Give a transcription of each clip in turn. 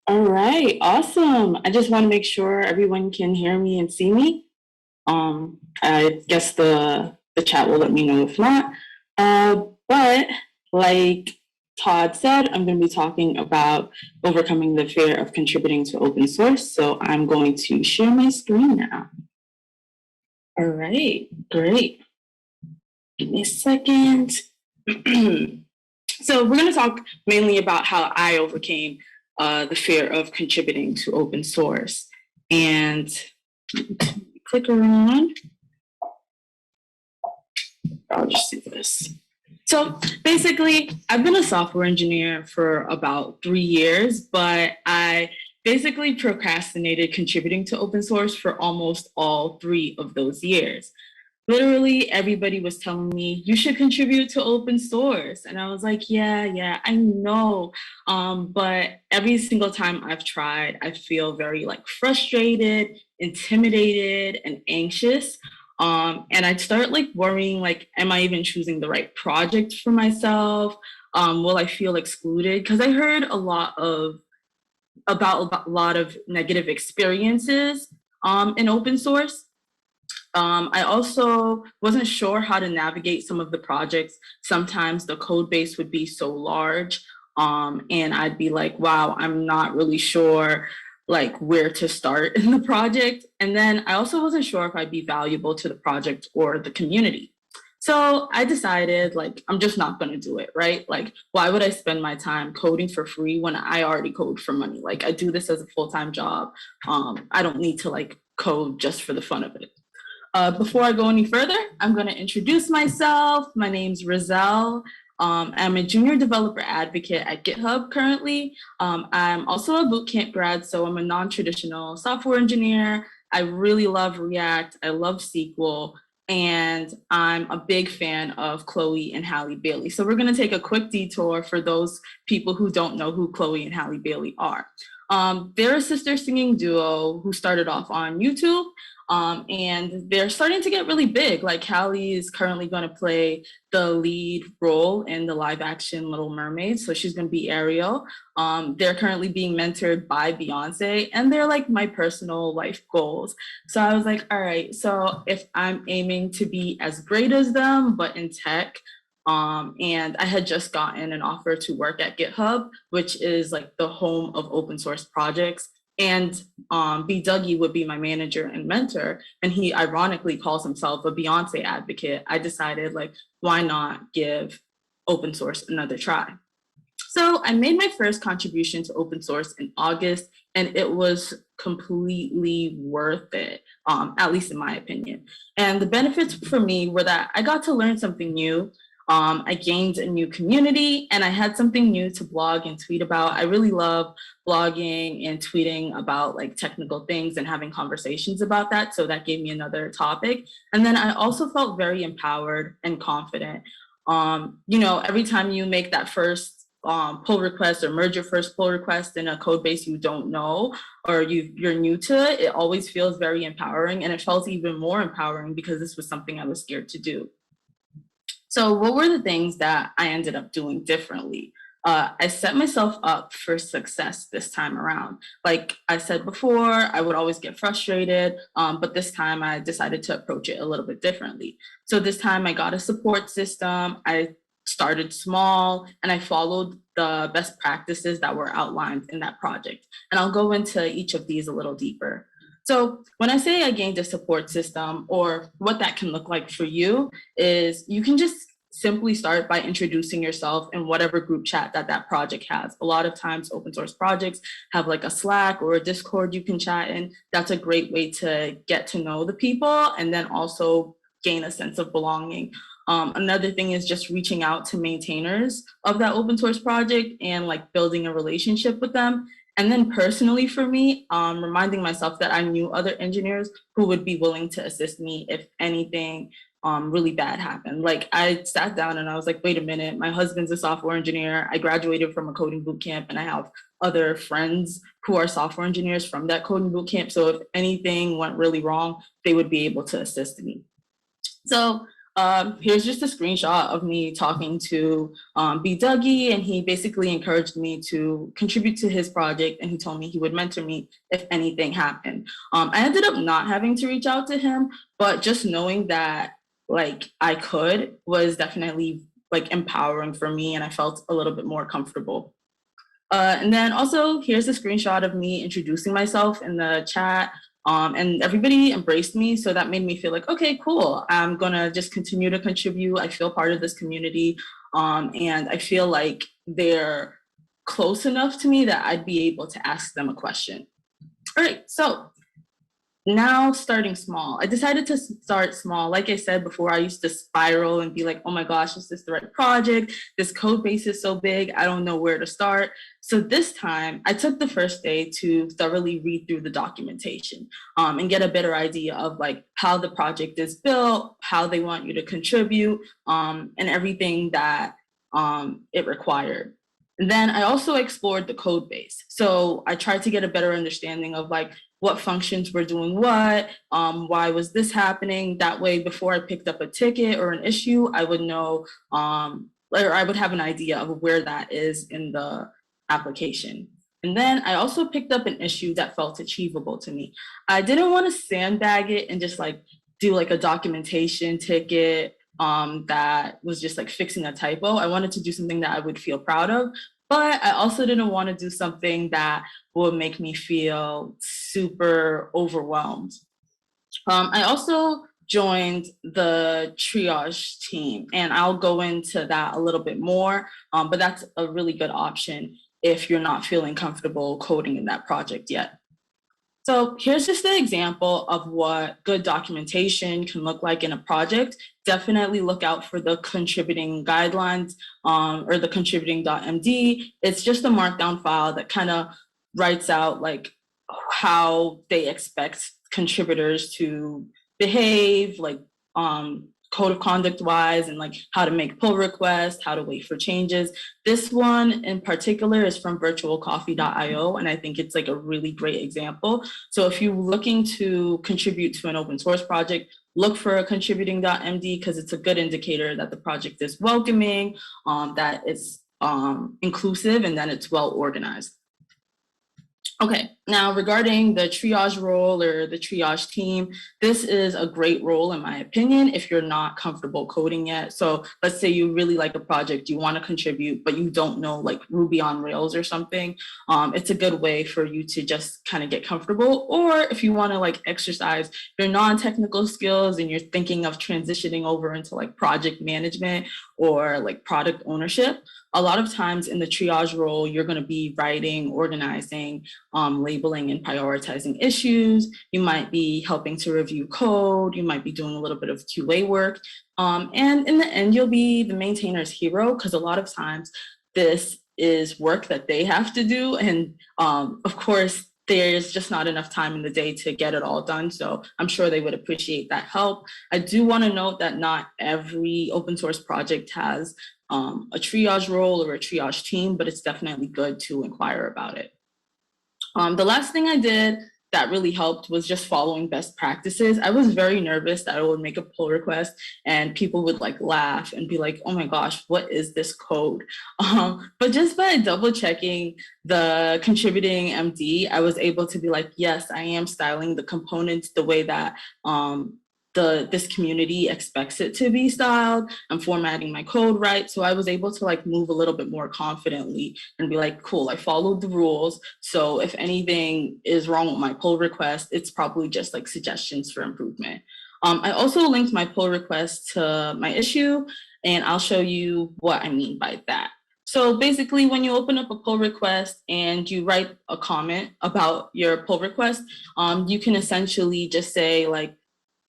All right, awesome. I just want to make sure everyone can hear me and see me. I guess the chat will let me know if not. But like Todd said, I'm going to be talking about overcoming the fear of contributing to open source. So I'm going to share my screen now. All right, great. Give me a second. So we're going to talk mainly about how I overcame the fear of contributing to open source. And click around. I'll just do this. So basically, I've been a software engineer for about 3 years, but I basically procrastinated contributing to open source for almost all 3 of those years. Literally, everybody was telling me, you should contribute to open source. And I was like, yeah, I know. But every single time I've tried, I feel very frustrated, intimidated, and anxious. And I'd start worrying, am I even choosing the right project for myself? Will I feel excluded? Because I heard about a lot of negative experiences in open source. I also wasn't sure how to navigate some of the projects. Sometimes the code base would be so large, and I'd be like, wow, I'm not really sure where to start in the project. And then I also wasn't sure if I'd be valuable to the project or the community. So I decided I'm just not going to do it, right? Why would I spend my time coding for free when I already code for money? I do this as a full-time job. I don't need to code just for the fun of it. Before I go any further, I'm going to introduce myself. My name's RIzel. I'm a junior developer advocate at GitHub currently. I'm also a bootcamp grad, so I'm a non-traditional software engineer. I really love React. I love SQL. And I'm a big fan of Chloe and Halle Bailey. So we're going to take a quick detour for those people who don't know who Chloe and Halle Bailey are. They're a sister singing duo who started off on YouTube. And they're starting to get really big. Halle is currently going to play the lead role in the live action Little Mermaid. So she's going to be Ariel. They're currently being mentored by Beyonce, and they're my personal life goals. So I was like, all right, so if I'm aiming to be as great as them, but in tech, and I had just gotten an offer to work at GitHub, which is the home of open source projects. And B. Dougie would be my manager and mentor. And he ironically calls himself a Beyonce advocate. I decided why not give open source another try? So I made my first contribution to open source in August, and it was completely worth it, at least in my opinion. And the benefits for me were that I got to learn something new. I gained a new community, and I had something new to blog and tweet about. I really love blogging and tweeting about technical things and having conversations about that. So that gave me another topic. And then I also felt very empowered and confident. Every time you make that first pull request or merge your first pull request in a code base you don't know or you're new to it, it always feels very empowering. And it felt even more empowering because this was something I was scared to do. So what were the things that I ended up doing differently? I set myself up for success this time around. Like I said before, I would always get frustrated, but this time I decided to approach it a little bit differently. So this time I got a support system, I started small, and I followed the best practices that were outlined in that project. And I'll go into each of these a little deeper. So when I say I gained a support system, or what that can look like for you, is you can just simply start by introducing yourself in whatever group chat that project has. A lot of times open source projects have like a Slack or a Discord you can chat in. That's a great way to get to know the people and then also gain a sense of belonging. Another thing is just reaching out to maintainers of that open source project and like building a relationship with them. And then personally for me, reminding myself that I knew other engineers who would be willing to assist me if anything really bad happened. Like I sat down and I was like, wait a minute, my husband's a software engineer. I graduated from a coding bootcamp and I have other friends who are software engineers from that coding bootcamp. So if anything went really wrong, they would be able to assist me. So Here's just a screenshot of me talking to B. Dougie, and he basically encouraged me to contribute to his project, and he told me he would mentor me if anything happened. I ended up not having to reach out to him, but just knowing that like I could was definitely like empowering for me, and I felt a little bit more comfortable. And then also here's a screenshot of me introducing myself in the chat. And everybody embraced me. So that made me feel like, okay, cool. I'm gonna just continue to contribute. I feel part of this community. And I feel like they're close enough to me that I'd be able to ask them a question. All right, so now starting small. I decided to start small. Like I said before, I used to spiral and be like, oh my gosh, is this the right project? This code base is so big, I don't know where to start. So this time I took the first day to thoroughly read through the documentation and get a better idea of like how the project is built, how they want you to contribute, and everything that it required. And then I also explored the code base. So I tried to get a better understanding of like what functions were doing what, why was this happening? That way, before I picked up a ticket or an issue, I would know, or I would have an idea of where that is in the application. And then I also picked up an issue that felt achievable to me. I didn't want to sandbag it and just like do like a documentation ticket that was just like fixing a typo. I wanted to do something that I would feel proud of, but I also didn't want to do something that would make me feel super overwhelmed. I also joined the Triage team, and I'll go into that a little bit more, but that's a really good option if you're not feeling comfortable coding in that project yet. So here's just an example of what good documentation can look like in a project. Definitely look out for the contributing guidelines or the contributing.md. It's just a markdown file that kind of writes out like how they expect contributors to behave, like code of conduct wise, and like how to make pull requests, how to wait for changes. This one in particular is from virtualcoffee.io, and I think it's like a really great example. So if you're looking to contribute to an open source project, look for a contributing.md because it's a good indicator that the project is welcoming, that it's inclusive, and that it's well organized. Okay, now regarding the triage role or the triage team, this is a great role in my opinion if you're not comfortable coding yet. So let's say you really like a project, you want to contribute, but you don't know like Ruby on Rails or something. It's a good way for you to just kind of get comfortable. Or if you want to like exercise your non-technical skills and you're thinking of transitioning over into like project management or like product ownership, a lot of times in the triage role, you're going to be writing, organizing, labeling and prioritizing issues. You might be helping to review code. You might be doing a little bit of QA work. And in the end, you'll be the maintainer's hero because a lot of times this is work that they have to do. And of course, there's just not enough time in the day to get it all done. So I'm sure they would appreciate that help. I do want to note that not every open source project has a triage role or a triage team, but it's definitely good to inquire about it. The last thing I did that really helped was just following best practices. I was very nervous that I would make a pull request and people would like laugh and be like, oh my gosh, what is this code? But just by double checking the contributing MD, I was able to be like, yes, I am styling the components the way that this community expects it to be styled. I'm formatting my code right. So I was able to like move a little bit more confidently and be like, cool, I followed the rules. So if anything is wrong with my pull request, it's probably just like suggestions for improvement. I also linked my pull request to my issue, and I'll show you what I mean by that. So basically, when you open up a pull request and you write a comment about your pull request, you can essentially just say like,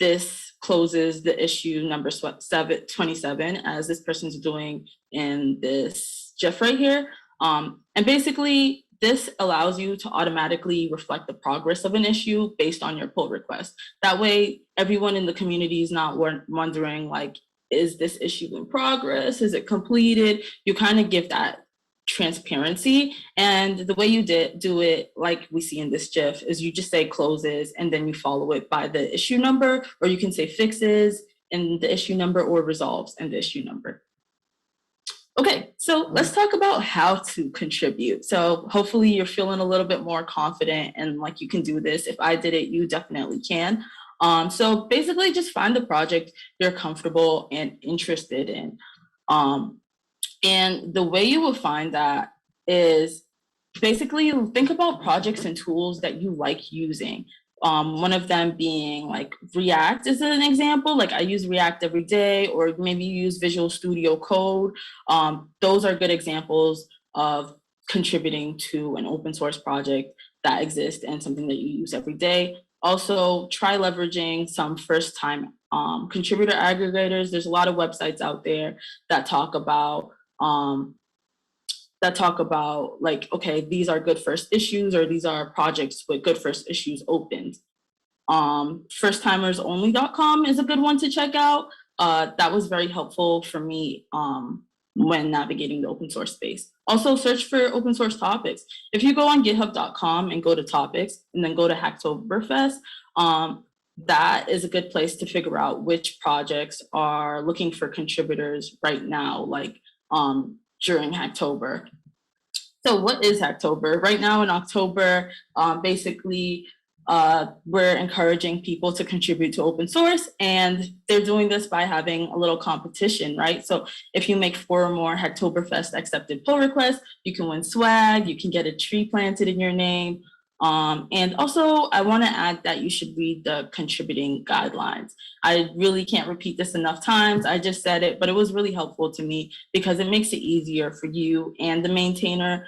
this closes the issue number 27 as this person's doing in this GIF right here. And basically, this allows you to automatically reflect the progress of an issue based on your pull request. That way, everyone in the community is not wondering like, is this issue in progress? Is it completed? You kind of give that transparency. And the way you do it, like we see in this GIF, is you just say closes and then you follow it by the issue number, or you can say fixes in the issue number or resolves in the issue number. Okay, so let's talk about how to contribute. So hopefully you're feeling a little bit more confident and like you can do this. If I did it, you definitely can. So basically just find the project you're comfortable and interested in. And the way you will find that is basically think about projects and tools that you like using. One of them being like React is an example. Like I use React every day, or maybe you use Visual Studio Code. Those are good examples of contributing to an open source project that exists and something that you use every day. Also, try leveraging some first-time contributor aggregators. There's a lot of websites out there that talk about like, okay, these are good first issues, or these are projects with good first issues opened. Firsttimersonly.com is a good one to check out. That was very helpful for me when navigating the open source space. Also search for open source topics. If you go on github.com and go to topics and then go to Hacktoberfest, that is a good place to figure out which projects are looking for contributors right now, like during Hacktober. So what is Hacktober? Right now in October, basically, we're encouraging people to contribute to open source, and they're doing this by having a little competition, right? So if you make 4 or more Hacktoberfest accepted pull requests, you can win swag, you can get a tree planted in your name. And also, I want to add that you should read the contributing guidelines. I really can't repeat this enough times. I just said it, but it was really helpful to me because it makes it easier for you and the maintainer.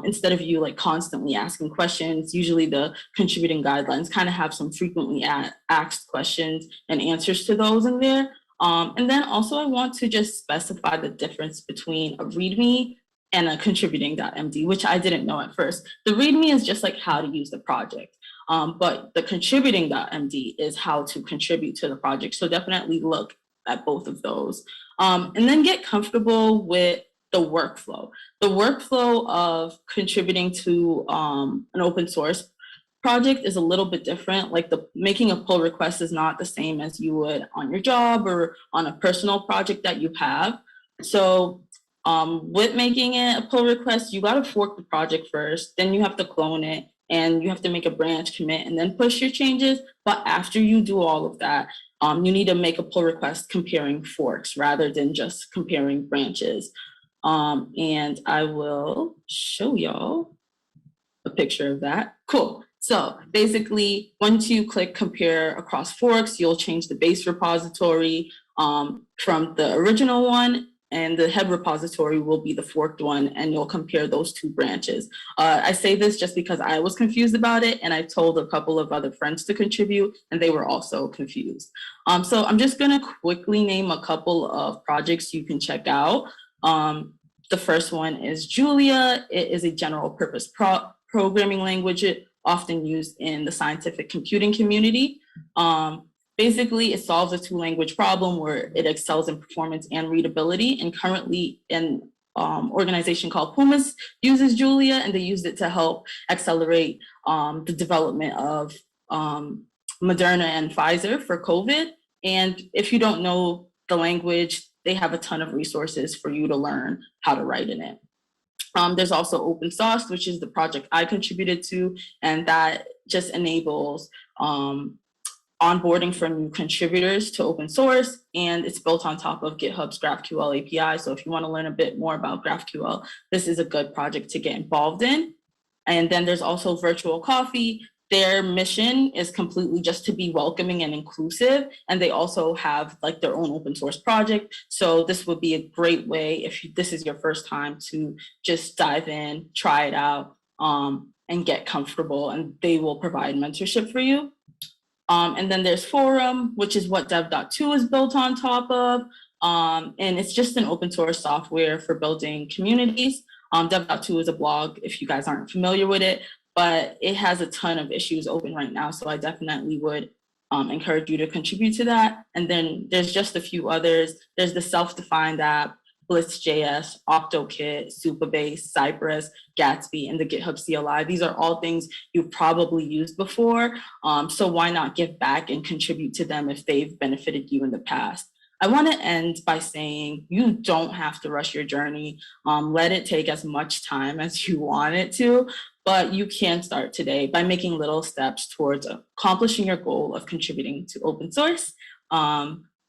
Instead of you like constantly asking questions, usually the contributing guidelines kind of have some frequently asked questions and answers to those in there. And then also I want to just specify the difference between a README and a contributing.md, which I didn't know at first. The README is just like how to use the project, but the contributing.md is how to contribute to the project. So definitely look at both of those. And then get comfortable with the workflow. The workflow of contributing to an open source project is a little bit different. Like making a pull request is not the same as you would on your job or on a personal project that you have. So with making it a pull request, you got to fork the project first, then you have to clone it, and you have to make a branch commit and then push your changes. But after you do all of that, you need to make a pull request comparing forks rather than just comparing branches. And I will show y'all a picture of that. Cool. So basically, once you click compare across forks, you'll change the base repository from the original one, and the head repository will be the forked one, and you'll compare those 2 branches. I say this just because I was confused about it, and I told a couple of other friends to contribute, and they were also confused. So I'm just gonna quickly name a couple of projects you can check out. The first one is Julia. It is a general purpose programming language often used in the scientific computing community. Basically, it solves a 2-language problem where it excels in performance and readability. And currently, an organization called Pumas uses Julia, and they used it to help accelerate the development of Moderna and Pfizer for COVID. And if you don't know the language, they have a ton of resources for you to learn how to write in it. There's also Open Source, which is the project I contributed to, and that just enables onboarding for new contributors to open source, and it's built on top of GitHub's GraphQL API. So if you want to learn a bit more about GraphQL, this is a good project to get involved in. And then there's also Virtual Coffee. Their mission is completely just to be welcoming and inclusive, and they also have like their own open source project. So this would be a great way if this is your first time to just dive in, try it out, and get comfortable, and they will provide mentorship for you. And then there's Forum, which is what Dev.to is built on top of. And it's just an open source software for building communities. Dev.to is a blog if you guys aren't familiar with it, but it has a ton of issues open right now. So I definitely would encourage you to contribute to that. And then there's just a few others. There's the Self-Defined app, Bliss.js, OctoKit, Supabase, Cypress, Gatsby, and the GitHub CLI. These are all things you've probably used before, so why not give back and contribute to them if they've benefited you in the past? I want to end by saying you don't have to rush your journey. Let it take as much time as you want it to, but you can start today by making little steps towards accomplishing your goal of contributing to open source.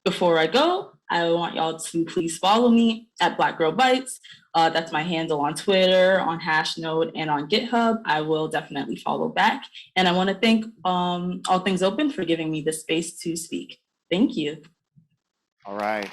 Before I go, I want y'all to please follow me at Black Girl Bytes. That's my handle on Twitter, on Hashnode, and on GitHub. I will definitely follow back. And I want to thank All Things Open for giving me the space to speak. Thank you. All right.